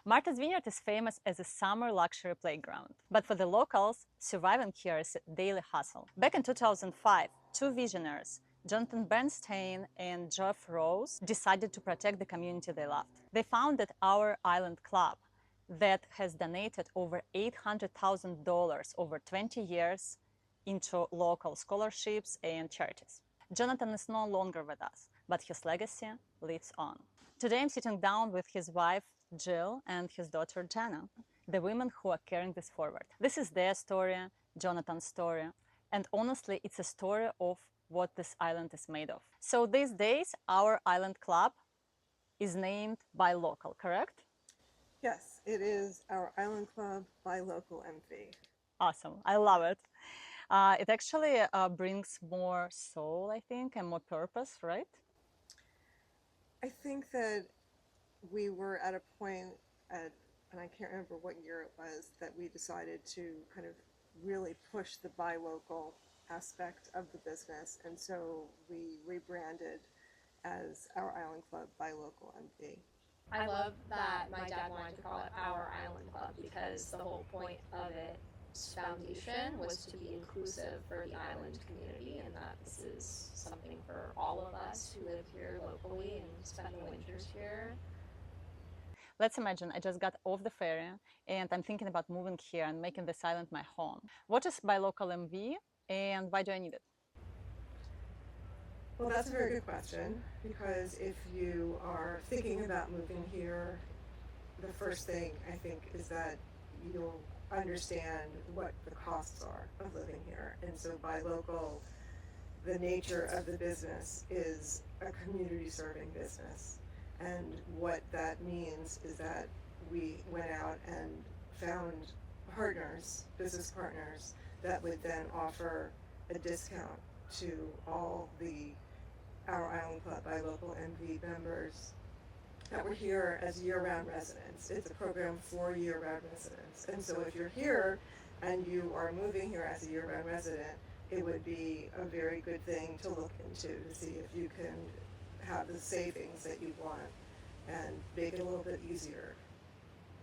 Martha's Vineyard is famous as a summer luxury playground, but for the locals, surviving here is a daily hustle. Back in 2005, two visionaries, Jonathan Bernstein and Geoff decided to protect the community they loved. They founded Our Island Club that has donated over $800,000 over 20 years into local scholarships and charities. Jonathan is no longer with us, but his legacy lives on. Today I'm sitting down with his wife, Jill, and his daughter, Jana, the women who are carrying this forward. This is their story, Jonathan's story, and honestly, it's a story of what this island is made of. So these days, Our Island Club is named by local, correct? Yes, it is Our Island Club by local MV. Awesome, I love it. It actually brings more soul, I think, and more purpose, right? I think that we were at a point and I can't remember what year it was, that we decided to kind of really push the buy local aspect of the business. And so we rebranded as Our Island Club by local MV. I love that my dad wanted to call it Our Island Club because the whole point of its foundation was to be inclusive for the island community, and that this is something for all of us who live here locally and spend the winters here. Let's imagine I just got off the ferry and I'm thinking about moving here and making this island my home. What is buy local MV and why do I need it? Well, that's a very good question, because if you are thinking about moving here, the first thing I think is that you'll understand what the costs are of living here. And so buy local, the nature of the business is a community serving business. And what that means is that we went out and found partners, business partners, that would then offer a discount to all the Our Island Club by local MV members that were here as year-round residents. It's a program for year-round residents. And so if you're here and you are moving here as a year-round resident, it would be a very good thing to look into to see if you can have the savings that you want and make it a little bit easier.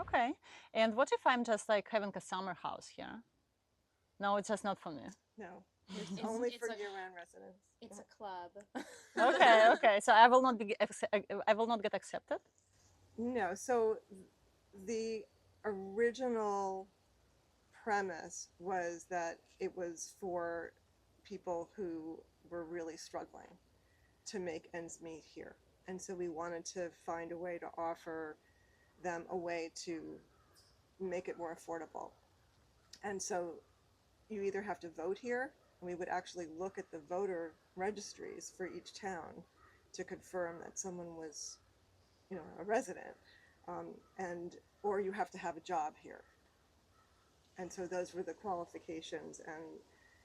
Okay. And what if I'm just like having a summer house here? No, it's just not for me. No, it's only it's for a- year-round residents. It's a club. Okay, okay. So I will not be I will not get accepted. No, so the original premise was that it was for people who were really struggling to make ends meet here. And so we wanted to find a way to offer them a way to make it more affordable. And so you either have to vote here, and we would actually look at the voter registries for each town to confirm that someone was, a resident, and or you have to have a job here. And so those were the qualifications, and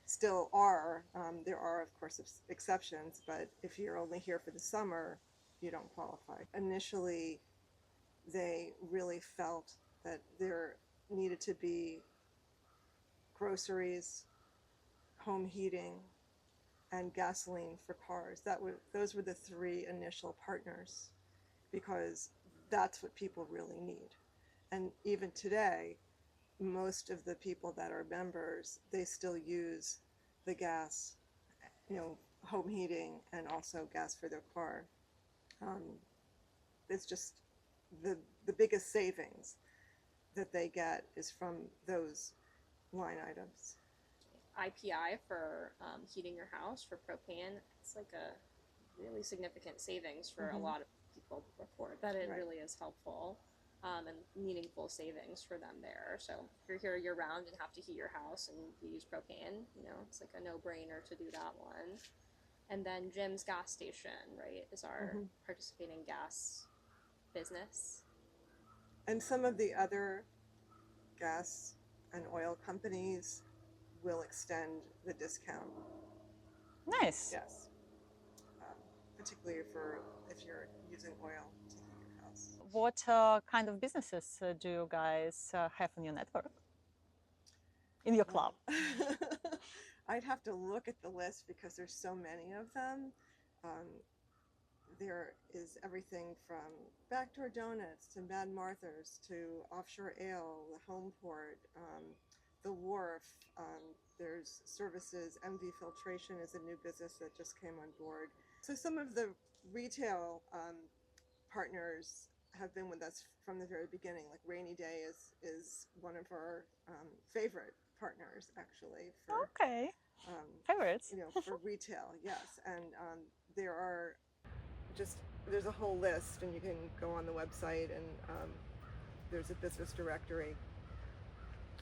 still are. There are, of course, exceptions, but if you're only here for the summer, you don't qualify. Initially, they really felt that there needed to be groceries, home heating, and gasoline for cars. Those were the three initial partners, because that's what people really need. And even today, most of the people that are members, they still use the gas, home heating, and also gas for their car. It's just the biggest savings that they get is from those line items. IPI for heating your house for propane, it's like a really significant savings for a lot of people to report that it Right. really is helpful and meaningful savings for them there. So if you're here year round and have to heat your house and you use propane, it's like a no-brainer to do that one. And then Jim's gas station, right, is our participating gas business. And some of the other gas and oil companies will extend the discount. Nice. Yes. Particularly if you're using oil to heat your house. What kind of businesses do you guys have in your network? In your club? I'd have to look at the list because there's so many of them. there is everything from backdoor donuts to Mad Martha's to offshore ale, the home port, the wharf. There's services. MV Filtration is a new business that just came on board. So some of the retail partners have been with us from the very beginning. Like Rainy Day is one of our favorite partners, actually, for Okay. Favorites. for retail. Yes, and there are just there's a whole list, and you can go on the website, and there's a business directory,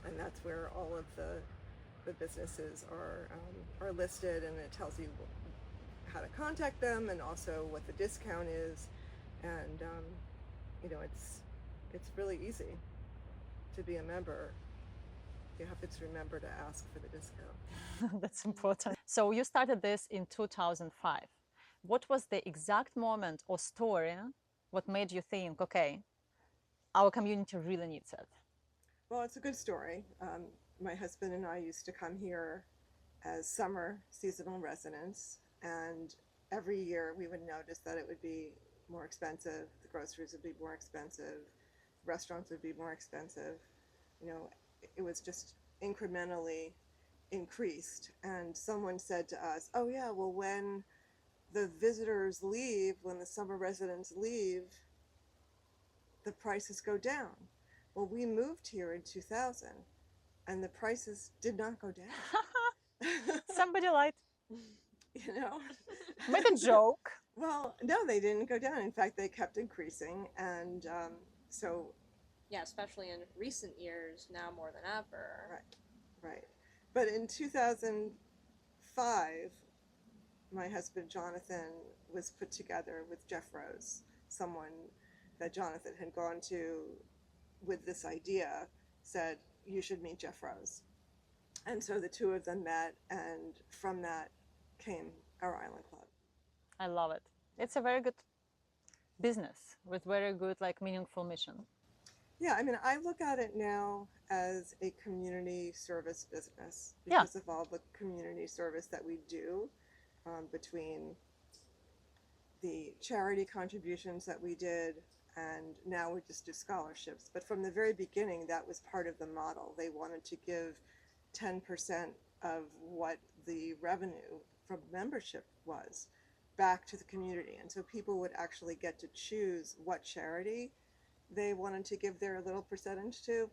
and that's where all of the businesses are listed, and it tells you how to contact them and also what the discount is, and it's really easy to be a member. You have to just remember to ask for the discount. That's important. So you started this in 2005. What was the exact moment or story what made you think, okay, our community really needs it? Well, it's a good story. My husband and I used to come here as summer seasonal residents, and every year we would notice that it would be more expensive, the groceries would be more expensive, restaurants would be more expensive. It was just incrementally increased. And someone said to us, oh yeah, well, when the visitors leave, when the summer residents leave, the prices go down. Well, we moved here in 2000 and the prices did not go down. Somebody lied. Made a joke. Well, no, they didn't go down. In fact, they kept increasing. And so yeah, especially in recent years, now more than ever. Right. But in 2005, my husband Jonathan was put together with Geoff Rose, someone that Jonathan had gone to with this idea, said, you should meet Geoff Rose. And so the two of them met, and from that came our Island Club. I love it. It's a very good business with very good, meaningful mission. Yeah, I mean, I look at it now as a community service business because of all the community service that we do between the charity contributions that we did, and now we just do scholarships. But from the very beginning, that was part of the model. They wanted to give 10% of what the revenue from membership was back to the community. And so people would actually get to choose what charity they wanted to give their little percentage to.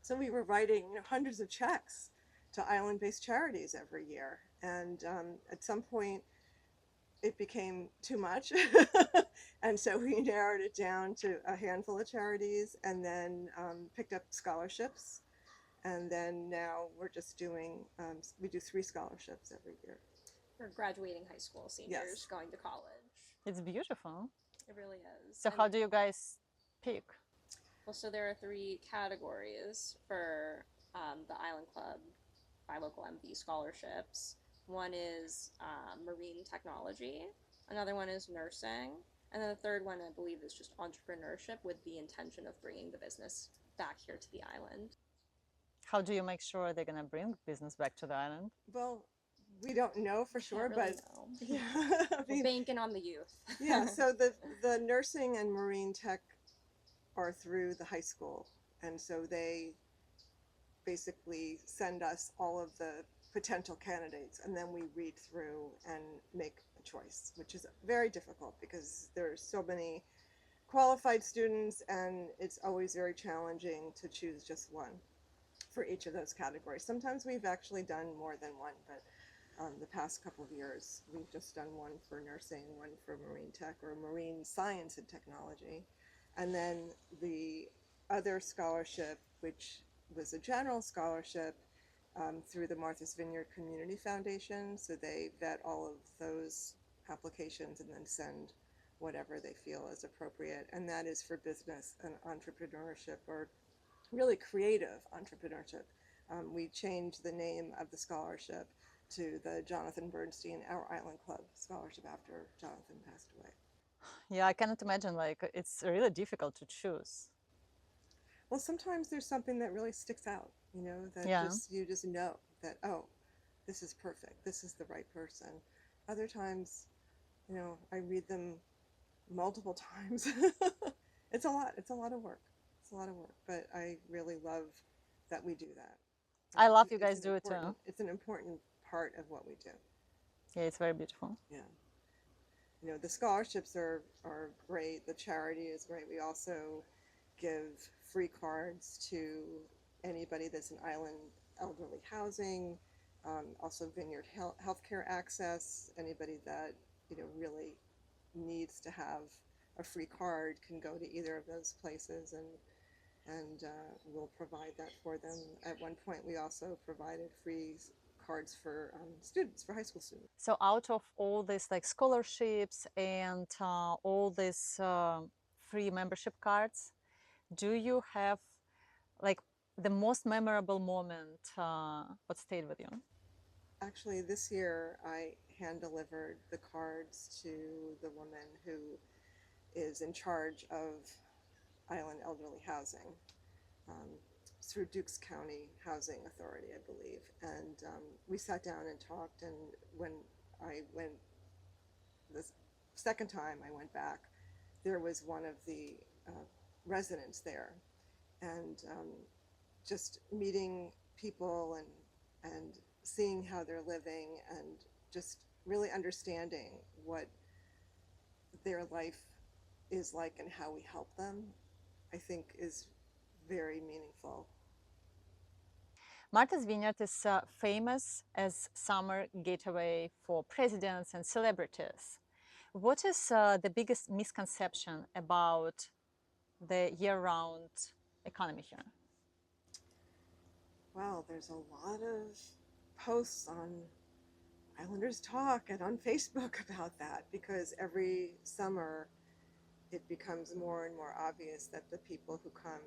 So we were writing hundreds of checks to island-based charities every year. And at some point, it became too much. And so we narrowed it down to a handful of charities, and then picked up scholarships. And then now we're just doing, we do 3 scholarships every year. For graduating high school seniors going to college. It's beautiful. It really is. So how do you guys pick? Well, so there are 3 categories for the Island Club by local MV scholarships. One is marine technology, another one is nursing, and then the third one, I believe, is just entrepreneurship with the intention of bringing the business back here to the island. How do you make sure they're going to bring business back to the island? Well, we don't know for sure, really but know. Yeah, We're banking on the youth. Yeah, so the nursing and marine tech are through the high school, and so they basically send us all of the potential candidates, and then we read through and make a choice, which is very difficult because there are so many qualified students, and it's always very challenging to choose just one for each of those categories. Sometimes we've actually done more than one, but the past couple of years we've just done one for nursing, one for marine tech or marine science and technology. And then the other scholarship, which was a general scholarship through the Martha's Vineyard Community Foundation. So they vet all of those applications and then send whatever they feel is appropriate. And that is for business and entrepreneurship, or really creative entrepreneurship. We changed the name of the scholarship to the Jonathan Bernstein Our Island Club Scholarship after Jonathan passed away. Yeah, I cannot imagine, it's really difficult to choose. Well, sometimes there's something that really sticks out, that you just know that, oh, this is perfect. This is the right person. Other times, I read them multiple times. It's a lot. It's a lot of work. It's a lot of work, but I really love that we do that. I love you It's guys an do it too. important. It's an important part of what we do. Yeah, it's very beautiful. Yeah. The scholarships are great. The charity is great. We also give free cards to anybody that's in island elderly housing, also Vineyard healthcare access. Anybody that really needs to have a free card can go to either of those places, and we'll provide that for them. At one point, we also provided free cards for students, for high school students. So out of all these like scholarships and all these free membership cards, do you have like the most memorable moment what stayed with you? Actually, this year I hand delivered the cards to the woman who is in charge of island elderly housing, um, through Dukes County Housing Authority, I believe. And we sat down and talked. And when I went the second time I went back, there was one of the residents there, and just meeting people and seeing how they're living, and just really understanding what their life is like and how we help them, I think is very meaningful. Martha's Vineyard is famous as summer getaway for presidents and celebrities. What is the biggest misconception about the year-round economy here? Well, there's a lot of posts on Islanders Talk and on Facebook about that, because every summer it becomes more and more obvious that the people who come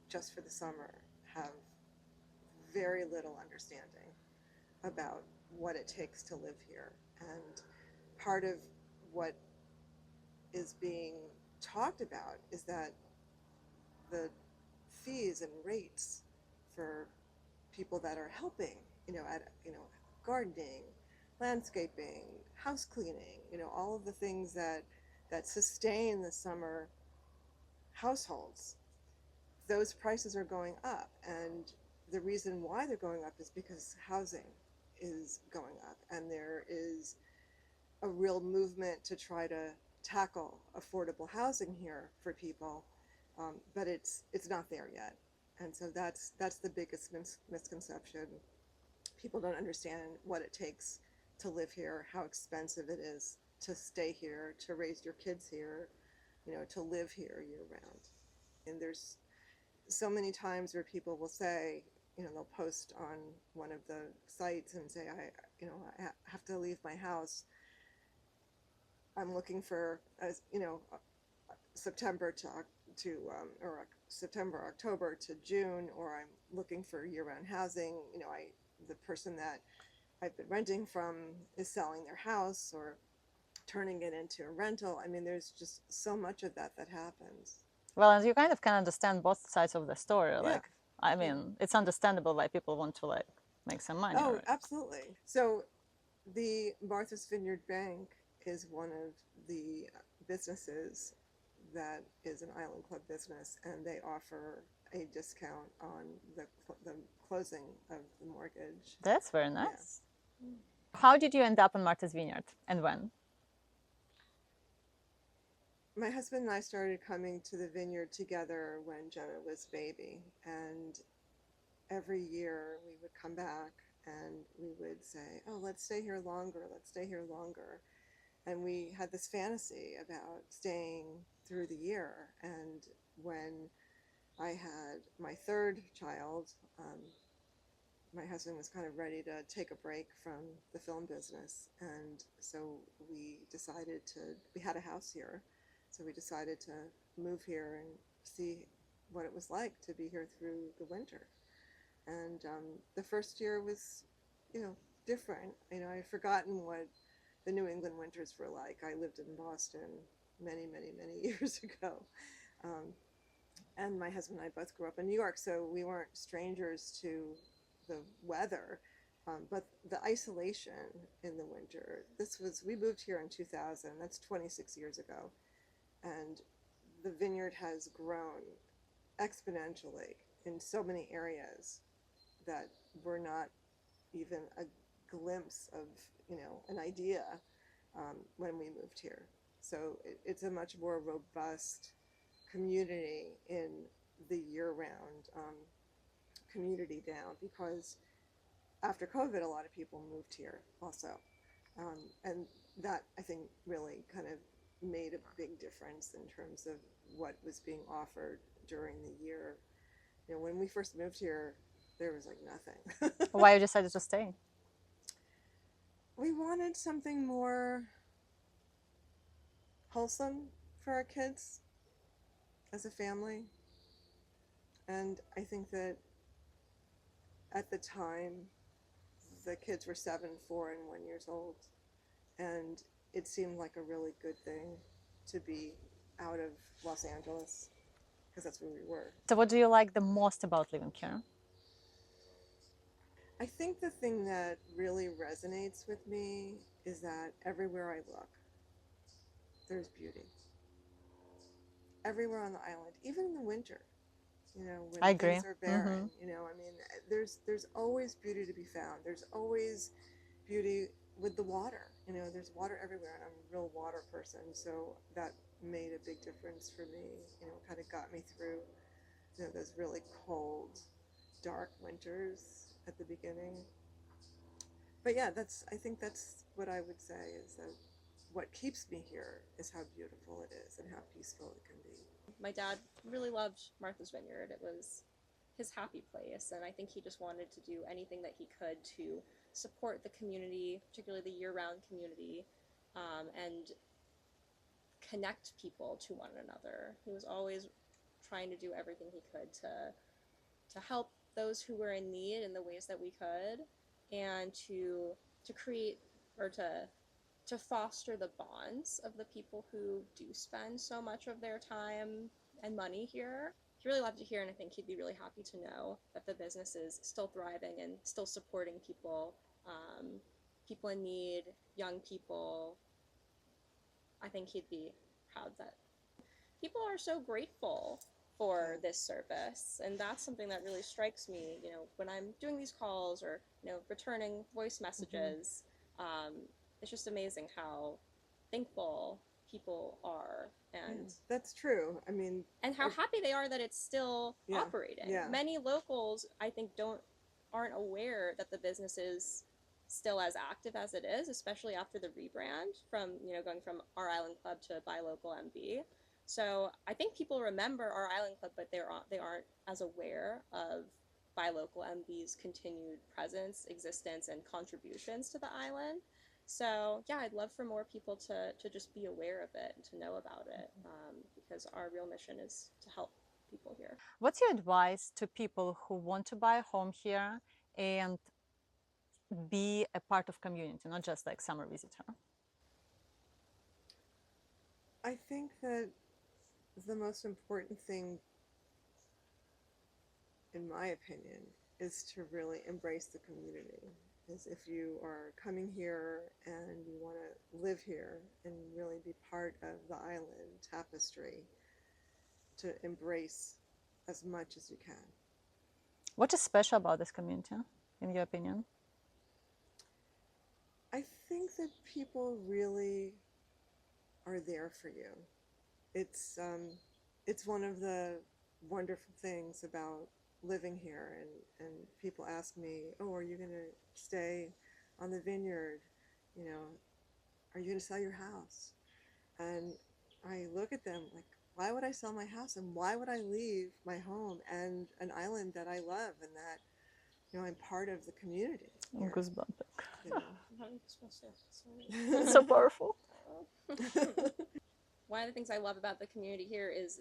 just for the summer have very little understanding about what it takes to live here. And part of what is being talked about is that the fees and rates for people that are helping, at gardening, landscaping, house cleaning, all of the things that sustain the summer households, those prices are going up. And the reason why they're going up is because housing is going up, and there is a real movement to try to tackle affordable housing here for people, but it's not there yet. And so that's the biggest misconception. People don't understand what it takes to live here, how expensive it is to stay here, to raise your kids here, to live here year round. And there's so many times where people will say, they'll post on one of the sites and say, I have to leave my house. I'm looking for, September or September, October to June, or I'm looking for year-round housing. The person that I've been renting from is selling their house or turning it into a rental. I mean, there's just so much of that happens. Well, and you kind of can understand both sides of the story. Yeah. Like, I mean, it's understandable why people want to like make some money. Oh, right? absolutely. So the Martha's Vineyard Bank is one of the businesses that is an Island Club business, and they offer a discount on the closing of the mortgage. That's very nice. Yeah. How did you end up on Martha's Vineyard, and when? My husband and I started coming to the vineyard together when Jenna was a baby, and every year we would come back and we would say, oh, let's stay here longer, let's stay here longer. And we had this fantasy about staying through the year. And when I had my third child, my husband was kind of ready to take a break from the film business. And so we had a house here. So we decided to move here and see what it was like to be here through the winter. And the first year was, different. I'd forgotten what the New England winters were like. I lived in Boston many, many, many years ago. And my husband and I both grew up in New York, so we weren't strangers to the weather. But the isolation in the winter, we moved here in 2000, that's 26 years ago. and the vineyard has grown exponentially in so many areas that were not even a glimpse of, an idea when we moved here. So it's a much more robust community in the year-round community now, because after COVID, a lot of people moved here also. And that, I think, really kind of made a big difference in terms of what was being offered during the year. When we first moved here, there was like nothing. Why you decided to stay? We wanted something more wholesome for our kids as a family. And I think that at the time, the kids were 7, 4, and 1 years old. And it seemed like a really good thing to be out of Los Angeles, because that's where we were. So what do you like the most about living here? I think the thing that really resonates with me is that everywhere I look, there's beauty. Everywhere on the island, even in the winter, when I agree. things are barren, I mean, there's always beauty to be found. There's always beauty with the water. There's water everywhere, and I'm a real water person, so that made a big difference for me. Kind of got me through, those really cold, dark winters at the beginning. But yeah, I think that's what I would say, is that what keeps me here is how beautiful it is and how peaceful it can be. My dad really loved Martha's Vineyard. It was his happy place, and I think he just wanted to do anything that he could to support the community, particularly the year-round community, and connect people to one another. He was always trying to do everything he could to help those who were in need in the ways that we could, and to create, or to foster the bonds of the people who do spend so much of their time and money here. He really loved it here, and I think he'd be really happy to know that the business is still thriving and still supporting people, people in need, young people. I think he'd be proud that people are so grateful for this service, and that's something that really strikes me, when I'm doing these calls or, returning voice messages. It's just amazing how thankful people are, and that's true. I mean, and how happy they are that it's still operating. Yeah. Many locals, I think, aren't aware that the business is still as active as it is, especially after the rebrand from, going from Our Island Club to Buy Local MB. So I think people remember Our Island Club, but they aren't as aware of Buy Local MB's continued presence, existence, and contributions to the island. So yeah, I'd love for more people to just be aware of it and to know about it, because our real mission is to help people here. What's your advice to people who want to buy a home here and be a part of community, not just like summer visitor? I think that the most important thing, in my opinion, is to really embrace the community. Is if you are coming here and you want to live here and really be part of the island tapestry, to embrace as much as you can. What is special about this community, in your opinion? I think that people really are there for you. It's one of the wonderful things about living here, and people ask me, oh, are you going to stay on the vineyard? Are you going to sell your house? And I look at them like, why would I sell my house, and why would I leave my home and an island that I love and that I'm part of the community here. Goosebumps. It's So powerful. One of the things I love about the community here is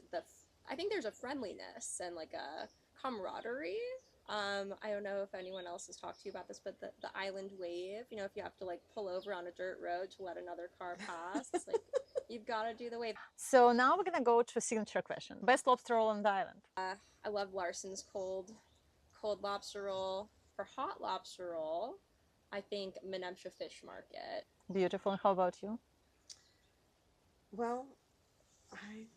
I think there's a friendliness and like a camaraderie. I don't know if anyone else has talked to you about this, but the island wave, if you have to like pull over on a dirt road to let another car pass, it's like you've got to do the wave. So now we're gonna go to a signature question. Best lobster roll on the island? I love Larson's cold lobster roll. For hot lobster roll, I think Menemsha Fish Market. Beautiful. And how about you? Well, I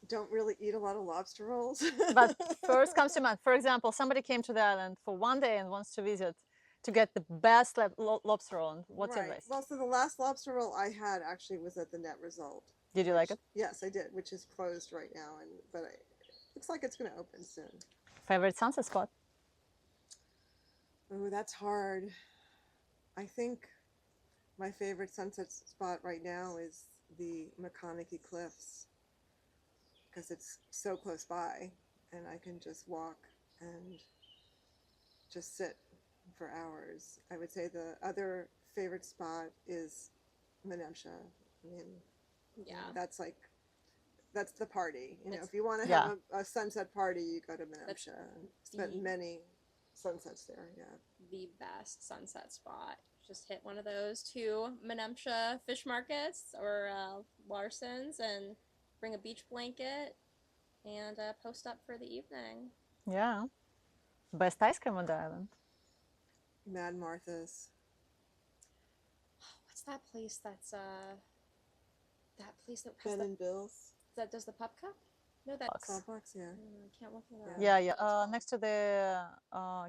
don't really eat a lot of lobster rolls. But first comes to mind, for example, somebody came to the island for one day and wants to visit to get the best lobster roll. What's your Right. advice? Well, so the last lobster roll I had actually was at the Net Result. Did you like it? Yes, I did, which is closed right now, but it looks like it's going to open soon. Favorite sunset spot? Oh, that's hard. I think my favorite sunset spot right now is the McConaughey Cliffs because it's so close by and I can just walk and just sit for hours. I would say the other favorite spot is Menemsha. I mean, Yeah. that's the party. You know, It's- if you want to Yeah. have a sunset party, you go to Menemsha. Spent many sunsets there. Yeah. The best sunset spot. Just hit one of those two Menemsha fish markets or Larson's and bring a beach blanket and post up for the evening. Yeah. Best ice cream on the island? Mad Martha's. What's that place that's that place that has Ben and Bill's. that does the pup cup? No, that's Complex, yeah. I can't look it up. Yeah, yeah. Next to the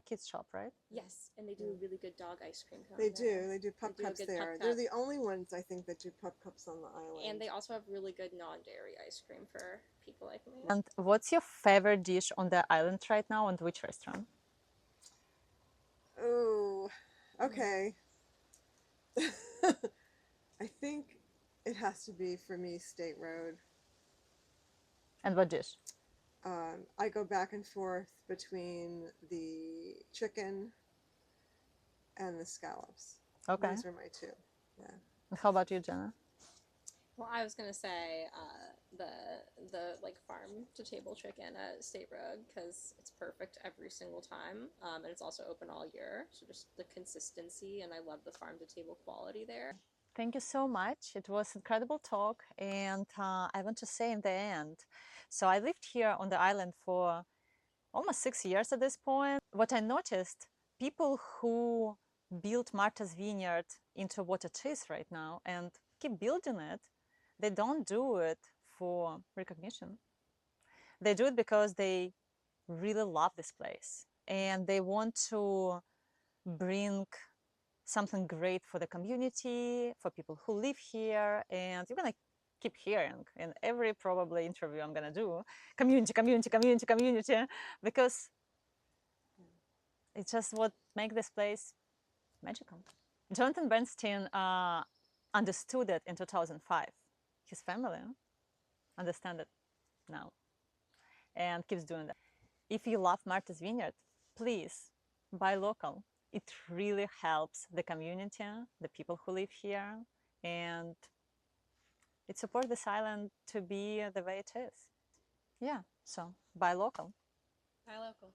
kids shop, right? Yes, and they do really good dog ice cream cone They there. do. They do pup They do a cups good there. pup They're cup. the only ones I think that do pup cups on the island. And they also have really good non-dairy ice cream for people like me. And what's your favorite dish on the island right now, and which restaurant? Oh, okay. I think it has to be for me State Road. And what dish? I go back and forth between the chicken and the scallops. Okay. Those are my two. Yeah. And how about you, Jenna? Well, I was gonna say the like farm to table chicken at State Road because it's perfect every single time, and it's also open all year. So just the consistency, and I love the farm to table quality there. Thank you so much. It was incredible talk, and I want to say in the end, so I lived here on the island for almost 6 years at this point. What I noticed, people who built Martha's Vineyard into what it is right now and keep building it, they don't do it for recognition. They do it because they really love this place and they want to bring something great for the community, for people who live here. And you're gonna keep hearing in every probably interview I'm gonna do, community, community, community, community, because it's just what makes this place magical. Jonathan Bernstein understood it in 2005. His family understand it now and keeps doing that. If you love Martha's Vineyard, please buy local. It really helps the community, the people who live here, and it supports this island to be the way it is. Yeah, so buy local. Buy local.